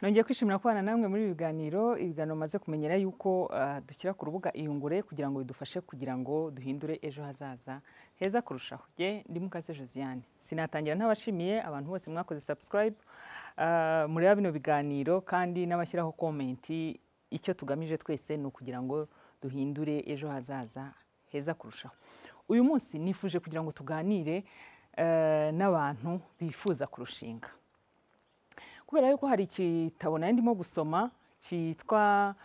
Nongeye kwishimira kubana namwe muri ibiganiro maze kumenyera yuko dushyira ku rubuga IYUNGURE kugira ngo bidufashe kugira ngo duhindure ejo hazaza heza kurushaho. Je ndi Mukase Josiane. Sinatangira ntabashimiye abantu bose mwakoze subscribe muri bino biganiro kandi n'abashyiraho comment. Icyo tugamije twese ni ukugira ngo duhindure ejo hazaza heza kurushaho. Uyu munsi nifuje kugira ngo tuganire n'abantu bifuza kurushinga. Kubera yuko hari igitabo ndimo gusoma cyitwa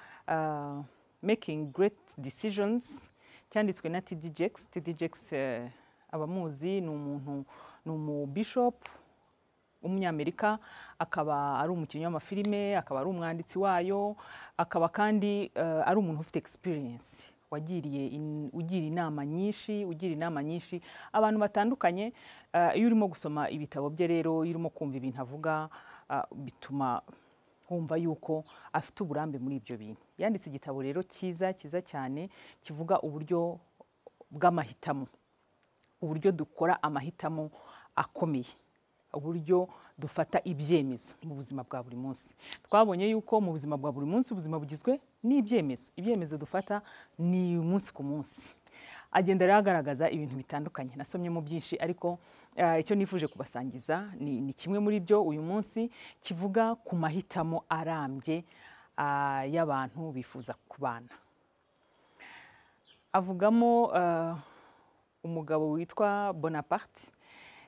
Making Great Decisions cyanditswe na TD Jakes. TD Jakes abamuzi ni umuntu, ni umubishop w'umunyamerika, akaba ari umukinnyi w'amafilime, akaba ari umwanditsi wayo, akaba kandi ari umuntu ufite experience ugira inama nyinshi abantu batandukanye. Iyo urimo gusoma ibitabo bye rero, iyo urimo kumva ibintu avuga, bituma wumva yuko afite uburambe muri ibyo bintu. Yanditse igitabo rero cyiza cyane kivuga uburyo bw'amahitamo, uburyo dukora amahitamo akomeye, uburyo dufata ibyemezo mu buzima bwa buri munsi. Twabonye yuko mu buzima bwa buri munsi ubuzima bugizwe n'ibyemezo. Ibyemezo dufata ni umunsi ku munsi. Agenda rero agaragaza ibintu bitandukanye. Nasomyemo byinshi ariko icyo nifuje kubasangiza ni kimwe muri byo uyu munsi, kivuga ku mahitamo arambye y'abantu bifuza kubana. Avugamo umugabo witwa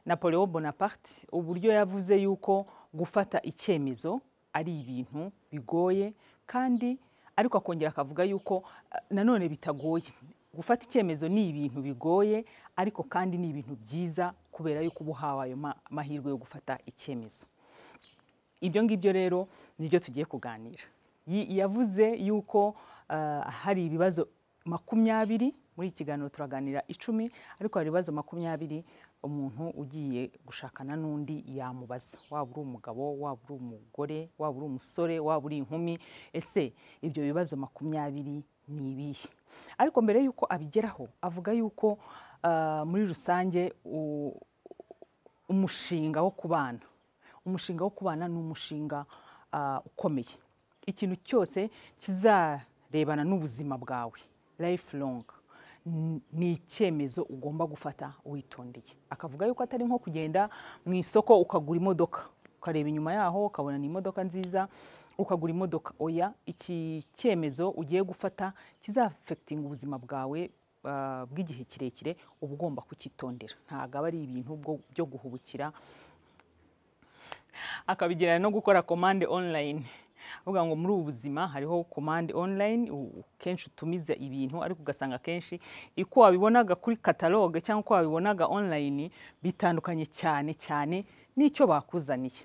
Napoleon Bonaparte, uburyo yavuze yuko gufata icyemezo ari ibintu bigoye, kandi ariko akongera akavuga yuko nanone bitagoye. Gufata icyemezo ni ibintu bigoye ariko kandi ni ibintu byiza, kubera yuko ubuhawe ayo mahirwe yo gufata icyemezo. Ibyo ngibyo rero nibyo tugiye kuganira. Yavuze yuko hari ibibazo 20, muri ikiganiro turaganira 10, ariko hari ibibazo 20 umuntu ugiye gushakana n'undi yamubaza. Waba uri umugabo, waba uri umugore, waba uri umusore, waba uri inkumi, ese ibyo bibazo 20 ni ibihe? Ariko mbere yuko abigeraho, avuga yuko muri rusange umushinga wo kubana ni umushinga ukomeye. Ikintu cyose kizarebana n'ubuzima bwawe lifelong ni icyemezo ugomba gufata witondeye. Akavuga yuko atari nko kugenda mu isoko ukagura imodoka, ukareba inyuma yaho ukabona ni imodoka nziza ukagura imodoka. Oya, iki cyemezo ugiye gufata kizafecting ubuzima bwawe bw'igihe kirekire, uba ugomba kukitondera. Ntabwo aba ari ibintu byo guhubukira. Akabigerana no gukora commande online. Uvuga ngo muri ubu buzima hariho commande online, kenshi utumiza ibintu ariko ugasanga kenshi iko wabibonaga kuri catalogue cyangwa ko wabibonaga online bitandukanye cyane n'icyo bakuzaniye.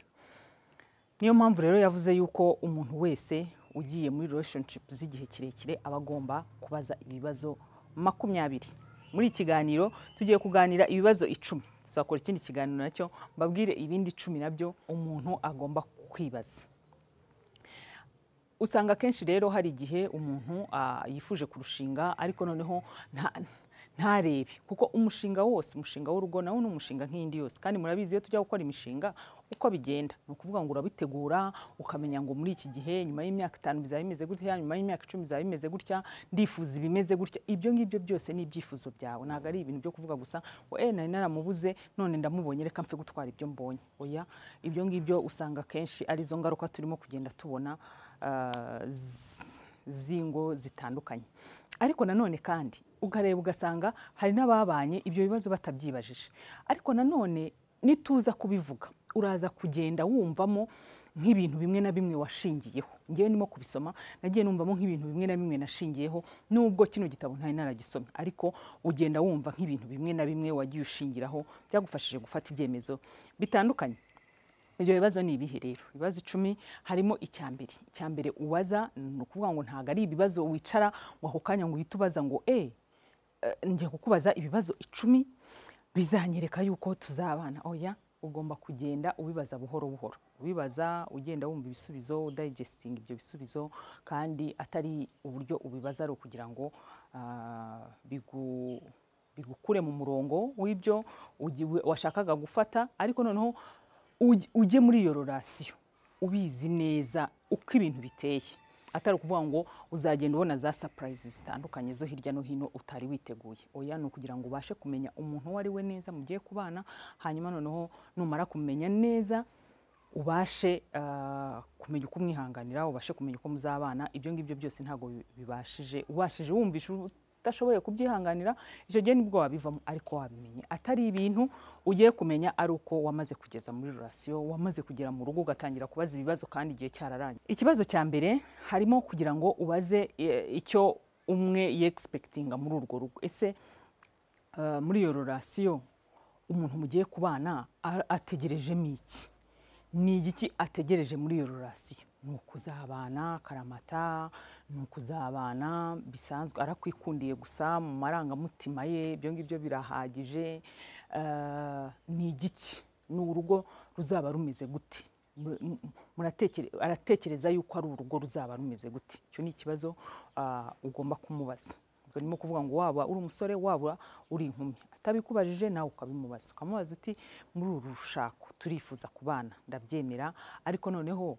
Niyo mpamvu rero yavuze yuko umuntu wese ugiye muri relationship z'igihe kirekire aba agomba kubaza ibibazo 20. Muri ikiganiro tugiye kuganira ibibazo 10. Tuzakora ikindi kiganiro nacyo mbabwire ibindi 10 nabyo umuntu agomba kwibaza. Usanga kenshi rero hari igihe umuntu yifuje kurushinga ariko noneho ntarebe, kuko umushinga w'urugo nawo ni umushinga nk'iyindi yose. Kandi murabizi iyo tujya gukora imishinga uko bigenda, ni ukuvuga ngo urabitegura ukamenya ngo muri iki gihe nyuma y'imyaka 5 bizaba bimeze gutya, nyuma y'imyaka 10 bizaba bimeze gutya, ndifuza ibimeze gutya. Ibyo ngibyo byose ni ibyifuzo byawe, ntabwo ari ibintu byo kuvuga gusa ngo nari naramubuze none ndamubonye reka mpfe gutwara ibyo mbonye. Oya, ibyo ngibyo usanga kenshi ari zo ngaruka turimo kugenda tubona zingo zitandukanye. Ariko nanone kandi ugareba ugasanga hari n'ababanye ibyo bibazo batabyibajije. Ariko nanone nituza kubivuga uraza kugenda wumvamo nk'ibintu bimwe na bimwe washingiyeho. Ngiye nimo kubisoma nagiye numvamo nk'ibintu bimwe na bimwe nashingiyeho, nubwo kino gitabo ntari naragisomye, ariko ugenda wumva nk'ibintu bimwe na bimwe wagiye ushingiraho byagufashije gufata ibyemezo bitandukanye. Ibyo bibazo ni ibihe rero? Ibibazo 10 harimo icyambere ubaza, ni ukuvuga ngo ntago ari ibibazo wicara wahukanya ngo uhite ubaza ngo ngiye kukubaza ibibazo 10 bizanyereka yuko tuzabana. Oya, ugomba kugenda ubibaza buhoro buhoro, ubibaza ugenda wumva ibisubizo, digesting ibyo bisubizo, kandi atari uburyo ubibaza ari kugira ngo bigukure mu murongo w'ibyo washakaga gufata, ariko noneho ujye muri iyo relation ubizi neza uko ibintu biteye, atari ukuvuga ngo uzagenda ubona za surprises zitandukanye zo hirya no hino utari witeguye. Oya, ni ukugira ngo ubashe kumenya umuntu uwo ari we neza mugiye kubana, hanyuma noneho numara kumenya neza ubashe kumenya uko umwihanganira, ubashe kumenya uko muzabana. Ibyo ngibyo byose ntago ubashije wumvisha udashoboye kubyihanganira, icyo gihe nibwo wabivamo, ariko wabimenye. Atari ibintu ugiye kumenya ari uko wamaze kugeza muri relation, wamaze kugera mu rugo ugatangira kubaza ibibazo kandi igihe cyararangiye. Ikibazo cya mbere harimo kugira ngo ubaze icyo umwe yexpectinga muri urwo rugo. Ese muri iyo relation umuntu mugiye kubana ategerejemo iki? Ni igiki ategereje muri iyo relation? Ni ukuzabana karamata, ni ukuzabana bisanzwe, arakwikundiye gusa mu marangamutima ye, ibyo ngibyo birahagije? Ni igiki? Ni urugo ruzaba rumeze gute? Aratekereza yuko ari urugo ruzaba rumeze gute? Icyo ni ikibazo ugomba kumubaza. Urimo kuvuga ngo waba uri umusore, waba uri inkumi, atabikubajije nawe ukabimubaza, ukamubaza uti muri uru rushako turifuza kubana, ndabyemera, ariko noneho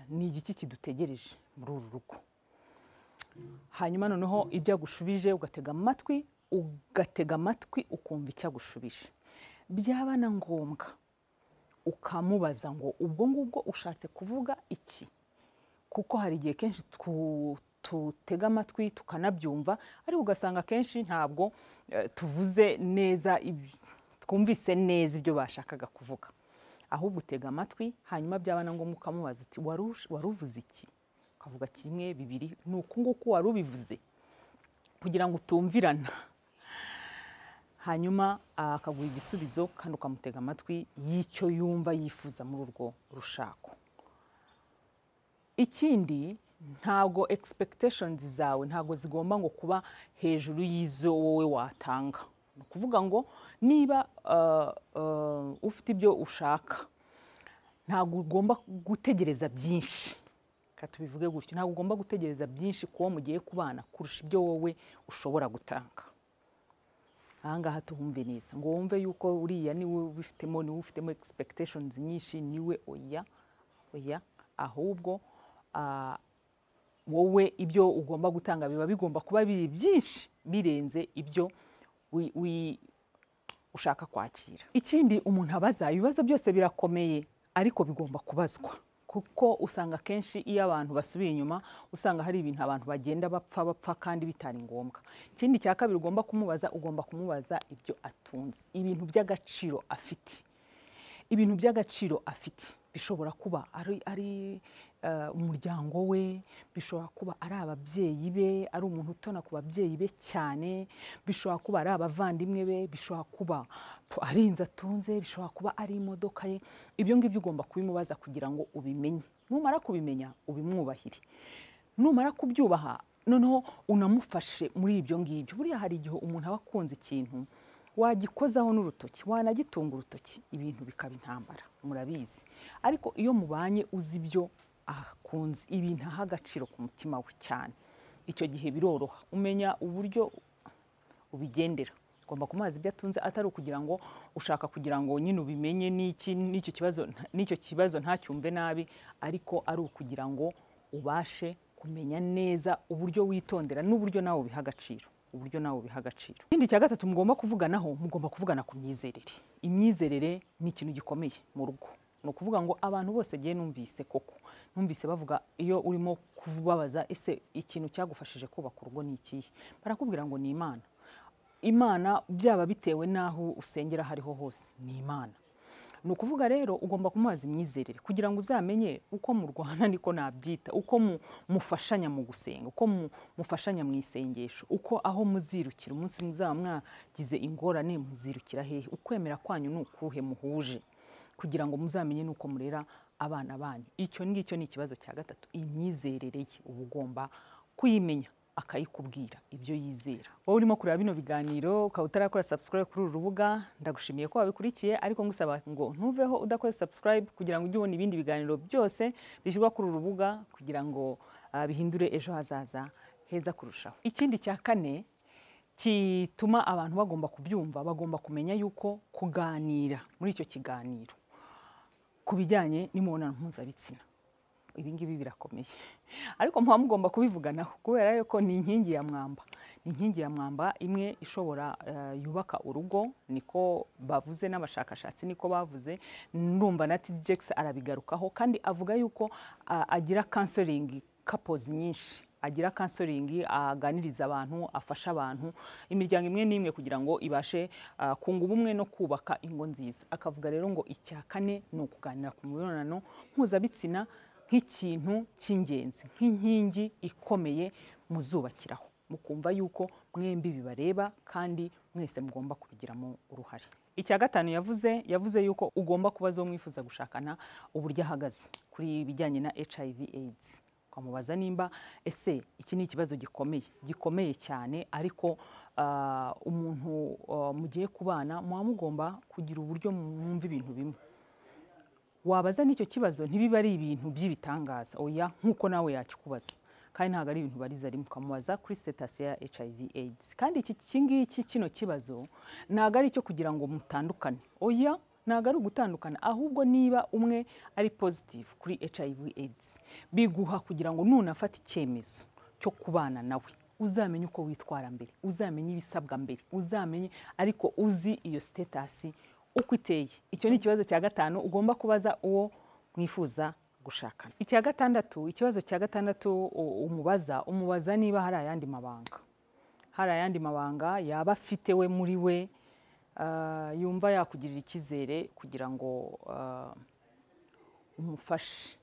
ni igiki kidutegereje muri uru rugo? Hanyuma noneho ibyo agushubije ugatega amatwi ukumva icyo agushubije. Byaba na ngombwa ukamubaza ngo ubwo ngubwo ushatse kuvuga iki? Kuko hari igihe kenshi tutega amatwi tukanabyumva, ariko ugasanga kenshi ntabwo tuvuze neza, twumvise neza ibyo bashakaga kuvuga. Ahubwo utega amatwi, hanyuma byaba na ngombwa ukamubaza uti wari uvuze iki? Ukavuga kimwe bibiri, ni uku nguku wari ubivuze, kugira ngo utumvirana. Hanyuma akaguha igisubizo kandi ukamutega amatwi y'icyo yumva yifuza muri urwo rushako. Ikindi, ntago expectations zawe ntago zigomba ngo kuba hejuru y'izo wowe watanga. Ni ukuvuga ngo niba ufite ibyo ushaka, ntago ugomba gutegereza byinshi. Tubivuge gutyo, ntago ugomba gutegereza byinshi kuwo mugiye kubana kurusha ibyo wowe ushobora gutanga. Ahangaha tuhumve neza, ngo wumve yuko uriya niwe ufitemo expectations nyinshi, niwe oya, ahubwo wowe ibyo ugomba gutanga biba bigomba kuba biri byinshi birenze ibyo ushaka kwakira. Ikindi umuntu abaza, ibibazo byose birakomeye ariko bigomba kubazwa, kuko usanga kenshi iyo abantu basubiye inyuma usanga hari ibintu abantu bagenda bapfa kandi bitari ngombwa. Ikindi cya kabiri ugomba kumubaza ibyo atunze, ibintu by'agaciro afite. Ibintu by'agaciro afite bishobora kuba ari umuryango we, bishobora kuba ari ababyeyi be, ari umuntu utona ku babyeyi be cyane, bishobora kuba ari abavandimwe be, bishobora kuba ari inzu atunze, bishobora kuba ari imodoka ye. Ibyo ngibyo ugomba kubimubaza kugira ngo ubimenye. Numara kubimenya ubimwubahire, numara kubyubaha noneho unamufashe muri ibyo ngibyo. Buriya hari igihe umuntu aba akunze ikintu wagikozaho n'urutoki, wanagitunga urutoki, ibintu bikaba intambara, murabizi. Ariko iyo mubanye uzi ibyo akunze, ibintu aha agaciro ku mutima we cyane, icyo gihe biroroha, umenya uburyo ubigendera. Ugomba kumubaza ibyo atunze, atari ukugira ngo ushaka kugira ngo nyine ubimenye n'icyo kibazo ntacyumve nabi, ariko ari ukugira ngo ubashe kumenya neza uburyo witondera n'uburyo nawe ubiha agaciro. Ikindi cya gatatu mugomba kuvugana ku myizerere. Imyizerere ni ikintu gikomeye mu rugo. Ni ukuvuga ngo abantu bose giye numvise bavuga, iyo urimo kubabaza ese ikintu cyagufashije kubaka urugo ni ikihe, barakubwira ngo ni Imana. Imana byaba bitewe n'aho usengera hariho hose, ni Imana. Ni ukuvuga rero ugomba kumubaza imyizerere kugira ngo uzamenye uko mu Rwanda niko nabyita, uko mufashanya mu gusenga, uko mufashanya mu isengesho, uko aho muzirukira umunsi muzaba mwagize ingorane muzirukira hehe, ukwemera kwanyu ni ukuhe muhuje, kugira ngo muzamenye nuko murera abana banyu. Icyo ngicyo ni ikibazo cya gatatu. Imyizerere ye uba ugomba kuyimenya, akayikubwira ibyo yizera. Wowe urimo kureba bino biganiro ukaba utarakora subscribe kuri uru rubuga, ndagushimiye ko wabikurikiye, ariko ngusaba ngo ntuveho udakoze subscribe kugira ngo ujye ubona ibindi biganiro byose bishyirwa kuri uru rubuga, kugira ngo bihindure ejo hazaza heza kurushaho. Ikindi cya kane kituma abantu bagomba kubyumva, bagomba kumenya yuko kuganira muri icyo kiganiro ku bijyanye n'imibonano mpuzabitsina. Ibi ngibi birakomeye ariko muba mugomba kubivuganaho kubera yuko ni inkingi ya mwamba, ni inkingi ya mwamba imwe ishobora yubaka urugo, niko bavuze n'abashakashatsi niko bavuze. Ndumva na TDJX arabigarukaho kandi avuga yuko agira counseling couples nyinshi, agira counseling, aganiriza abantu, afasha abantu, imiryango imwe n'imwe kugira ngo ibashe kunga ubumwe no kubaka ingo nziza. Akavuga rero ngo icya kane ni ukuganira ku mibonano mpuzabitsina nk'ikintu cy'ingenzi, nk'inkingi ikomeye muzubakiraho, mukumva yuko mwembi bibareba kandi mwese mugomba kubigiramo uruhare. Icya gatanu yavuze yuko ugomba kubaza uwo mwifuza gushakana uburyo ahagaze kuri ibijyanye na HIV AIDS. Ukamubaza nimba ese iki ni ikibazo gikomeye cyane, ariko umuntu mugiye kubana muba mugomba kugira uburyo mwumva ibintu bimwe. Wabaza n'icyo kibazo ntibiba ari ibintu by'ibitangaza, oya, nkuko nawe yakikubaza, kandi ntabwo ari ibintu bariza rimwe. Ukamubaza kuri status ya HIV AIDS. Kandi iki kino kibazo ntabwo ari cyo kugira ngo mutandukane, oya, ntabwo ari ugutandukana, ahubwo niba umwe ari positive kuri HIV AIDS biguha kugira ngo nunafata icyemezo cyo kubana nawe uzamenye uko witwara mbere, uzamenye ibisabwa mbere, uzamenye ariko uzi iyo status uko iteye. Icyo ni ikibazo cya gatanu ugomba kubaza uwo mwifuza gushakana. Ikibazo cya gatandatu umubaza niba hari ayandi mabanga yaba afite we muri we, yumva yakugirira icyizere kugira ngo umufashe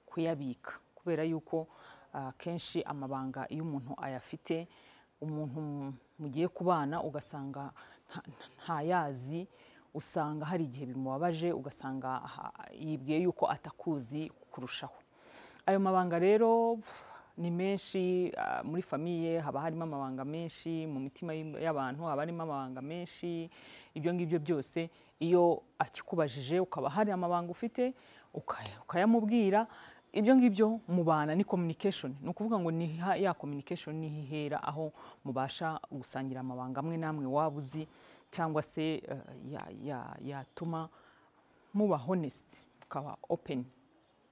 kuyabika, kubera yuko kenshi amabanga iyo umuntu ayafite, umuntu mugiye kubana ugasanga ntayazi, usanga hari igihe bimubabaje, ugasanga yibwiye yuko atakuzi kurushaho. Ayo mabanga rero ni menshi, muri famiye haba harimo amabanga menshi, mu mitima y'abantu haba harimo amabanga menshi. Ibyo ngibyo byose iyo akikubajije ukaba hari amabanga ufite ukayamubwira, ibyo ngibyo mubana ni communication. Ni ukuvuga ngo ni ya communication nihera aho mubasha gusangira amabanga amwe namwe waba uzi, cyangwa se yatuma muba honest, mukaba open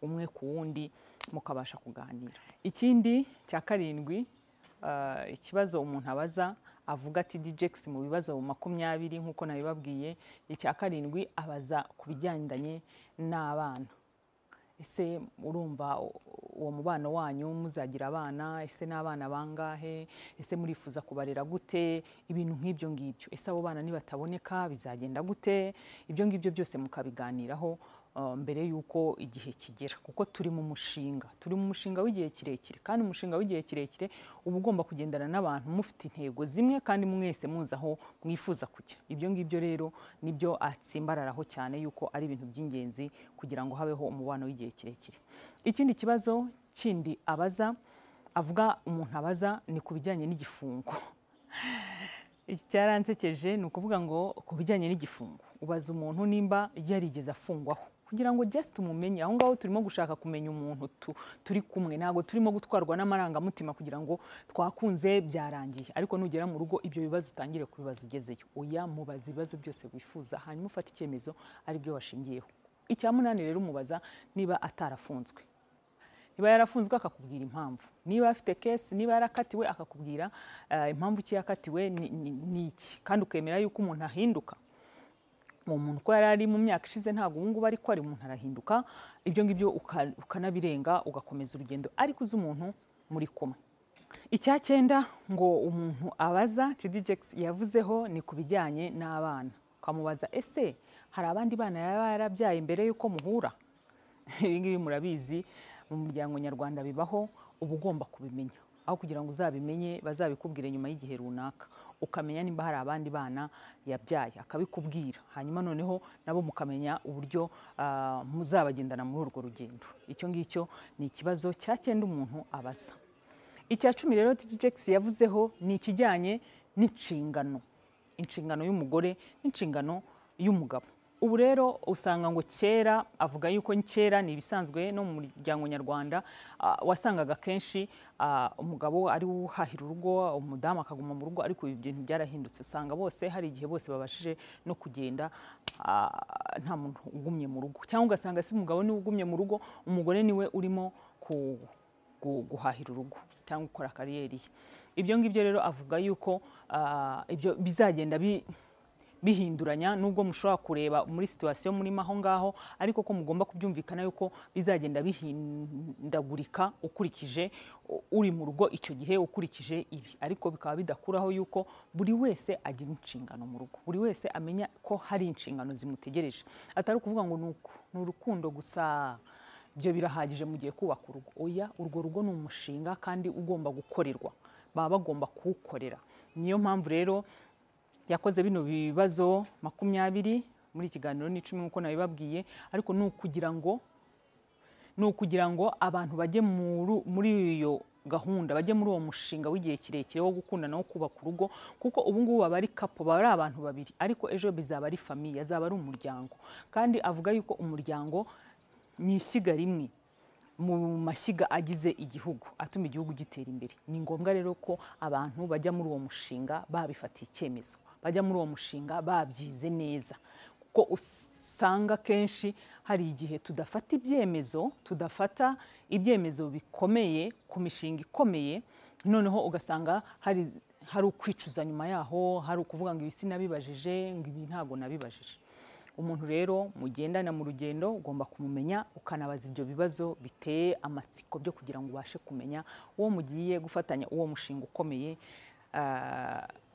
umwe ku wundi, mukabasha kuganira. Ikindi cya karindwi, ikibazo umuntu abaza, avuga ati TDJX mu bibazo 20 nkuko nabibabwiye, icya karindwi abaza ku bijyandanye n'abana. Ese urumva uwo mubano wanyu muzagira abana? Ese n'abana bangahe? Ese murifuza kubarera gute? Ibintu nk'ibyo ngibyo. Ese abo bana nibataboneka bizagenda gute? Ibyo ngibyo byose mukabiganiraho mbere yuko igihe kigera, kuko turi mu mushinga w'igihe kirekire, kandi umushinga w'igihe kirekire uba ugomba kugendana n'abantu mufite intego zimwe kandi mwese muzi aho mwifuza kujya. Ibyo ngibyo rero nibyo atsimbararaho cyane yuko ari ibintu by'ingenzi kugira ngo habeho umubano w'igihe kirekire. Ikindi kibazo kindi umuntu abaza ni ku bijyanye n'igifungo. Icyaransekeje ni ukuvuga ngo ku bijyanye n'igifungo ubaza umuntu nimba yarigeze afungwaho, kugira ngo just umumenye. Aho ngaho turimo gushaka kumenya umuntu turi kumwe, ntabwo turimo gutwarwa n'amarangamutima kugira ngo twakunze byarangiye. Ariko nugera mu rugo ibyo bibazo utangire kubibaza ugezeyo, oya, mubaza ibibazo byose wifuza, hanyuma ufata icyemezo ari byo washingiyeho. Icya 8 rero umubaza niba atarafunzwe. Niba yarafunzwe akakubwira impamvu, niba afite case, niba yarakatiwe akakubwira impamvu ki yakatiwe ni iki, kandi ukemera yuko umuntu ahinduka. Mu muntu ko yarari mu myaka ishize ntabwo ubu ngubu ariko ari umuntu arahinduka. Ibyo ngibyo ukanabirenga ugakomeza urugendo, ariko uzi umuntu muri kumwe. Icya 9 ngo umuntu abaza TDJX yavuzeho ni ku bijyanye n'abana. Ukamubaza ese hari abandi bana yaba yarabyaye mbere yuko muhura? Ibi ngibi murabizi mu muryango nyarwanda bibaho, uba ugomba kubimenya. Aho kugira ngo uzabimenye bazabikubwire nyuma y'igihe runaka, ukamenya nimba hari abandi bana yabyaye akabikubwira, hanyuma noneho nabo mukamenya uburyo muzabagendana muri urwo rugendo. Icyo ngicyo ni ikibazo cya 9 umuntu abaza. Icya 10 rero TDJX yavuzeho ni ikijyanye n'inshingano y'umugore n'inshingano y'umugabo. ubu rero usanga ngo kera, avuga yuko kera ni ibisanzwe no mu muryango nyarwanda, wasangaga kenshi umugabo ari uhahira urugo, umudamu akaguma mu rugo, ariko ibi bintu byarahindutse. Usanga bose hari igihe bose babashije no kugenda nta muntu ugumye mu rugo, cyangwa ugasanga si umugabo niwe ugumye mu rugo, umugore niwe urimo guhahira urugo cyangwa gukora kariyeri ye. Ibyo ngibyo rero avuga yuko ibyo bizagenda bihinduranya, nubwo mushobora kureba muri situation murimo aho ngaho, ariko ko mugomba kubyumvikana yuko bizagenda bihindagurika ukurikije uri mu rugo icyo gihe, ukurikije ibi. Ariko bikaba bidakuraho yuko buri wese agira inshingano mu rugo, buri wese amenya ko hari inshingano zimutegereje, atari ukuvuga ngo ni urukundo gusa, byo birahagije mu gihe kubaka urugo. Oya, urwo rugo ni umushinga kandi ugomba gukorerwa, baba bagomba kuwukorera. Niyo mpamvu rero yakoze bino bibazo 20 muri ikiganiro ni 10 nkuko nabibabwiye, ariko ni ukugira ngo abantu bajye muri iyo gahunda, bajye muri uwo mushinga w'igihe kirekire wo gukundana no kubaka urugo, kuko ubu ngubu baba ari couple, baba ari abantu babiri, ariko ejo bizaba ari famille, azaba ari umuryango. Kandi avuga yuko umuryango ni ishyiga rimwe mu mashyiga agize igihugu, atuma igihugu gitera imbere. Ni ngombwa rero ko abantu bajya muri uwo mushinga babifatiye icyemezo, bajya muri uwo mushinga babyize neza, kuko usanga kenshi hari igihe tudafata ibyemezo bikomeye ku mishinga ikomeye, noneho ugasanga hari ukwicuza nyuma yaho, hari ukuvuga ngo ibi sinabibajije, ngo ibi ntago nabibajije. Umuntu rero mugendana mu rugendo ugomba kumumenya, ukanabaza ibyo bibazo biteye amatsiko byo kugira ngo ubashe kumenya uwo mugiye gufatanya uwo mushinga ukomeye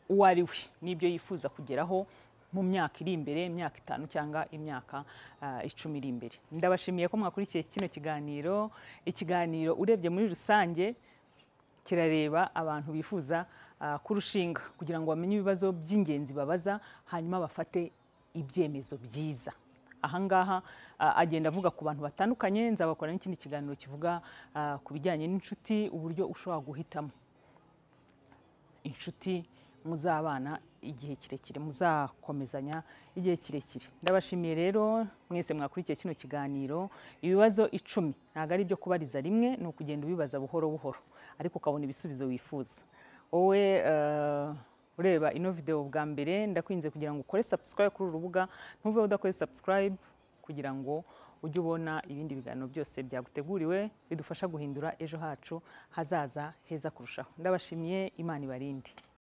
uwo ari we, n'ibyo yifuza kugeraho mu myaka iri imbere, imyaka 5 cyangwa imyaka 10 iri imbere. Ndabashimiye ko mwakurikiye kino kiganiro. Ikiganiro urebye muri rusange kirareba abantu bifuza kurushinga, kugira ngo bamenye ibibazo by'ingenzi babaza, hanyuma bafate ibyemezo byiza. Ahangaha agenda avuga ku bantu batandukanye. Nzabakora n'ikindi kiganiro kivuga ku bijyanye n'inshuti, uburyo ushobora guhitamo inshuti muzabana igihe kirekire, muzakomezanya igihe kirekire. Ndabashimiye rero mwese mwakurikiye kino kiganiro. Ibibazo 10 ntago ari byo kubariza rimwe, ni ukugenda ubibaza buhoro buhoro, ariko ukabona ibisubizo wifuza. Wowe ureba ino video bwa mbere, ndakwinze kugira ngo ukore subscribe kuri uru rubuga, ntuve udakore subscribe, kugira ngo ujye ubona ibindi biganiro byose byaguteguriwe bidufasha guhindura ejo hacu hazaza heza kurushaho. Ndabashimiye, Imana ibarinde.